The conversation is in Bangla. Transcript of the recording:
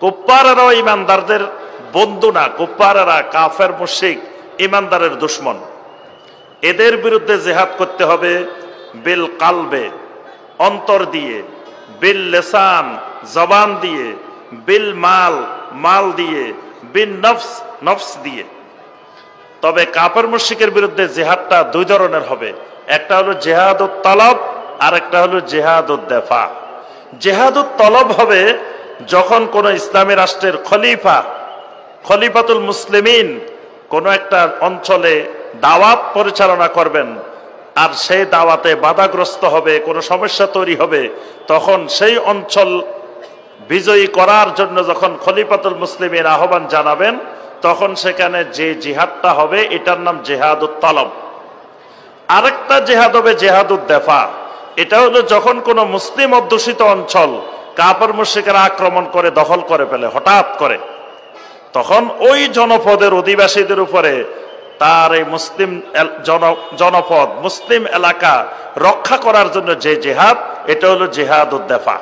কুফফাররাও ইমানদারদের বন্ধু না, কুফফাররা কাফের মুশরিক ইমানদারের দুশমন। এদের বিরুদ্ধে জিহাদ করতে হবে বিল কালবে, অন্তর দিয়ে, বিল লিসান, জবান দিয়ে, বিল মাল, মাল দিয়ে, বিন নফস, নফস দিয়ে। তবে কাফের মুশরিকের বিরুদ্ধে জিহাদটা দুই ধরনের হবে, একটা হলো জিহাদুত তলব আর একটা হলো জিহাদুদ দিফা। জিহাদুত তলব হবে যখন কোন ইসলামী রাষ্ট্রের খলিফাতুল মুসলিমিন কোন একটা অঞ্চলে দাওয়াত পরিচালনা করবেন, আর সেই দাওয়াতে বাধাগ্রস্ত হবে, কোনো সমস্যা তৈরি হবে, তখন সেই অঞ্চল বিজয়ী করার জন্য যখন খলিফাতুল মুসলিমিন আহ্বান জানাবেন, তখন সেখানে যে জিহাদটা হবে এটার নাম জিহাদুত তলব। আরেকটা জিহাদ হবে জিহাদুদ দিফা। এটা হলো যখন কোনো মুসলিম অধ্যুষিত অঞ্চল কাফের মুশরিকরা আক্রমণ করে দখল করে ফেলে হঠাৎ করে, তখন ওই জনপদের অধিবাসীদের উপরে তার এই মুসলিম জনপদ, মুসলিম এলাকা রক্ষা করার জন্য যে জিহাদ, এটা হলো জিহাদুদ দিফা।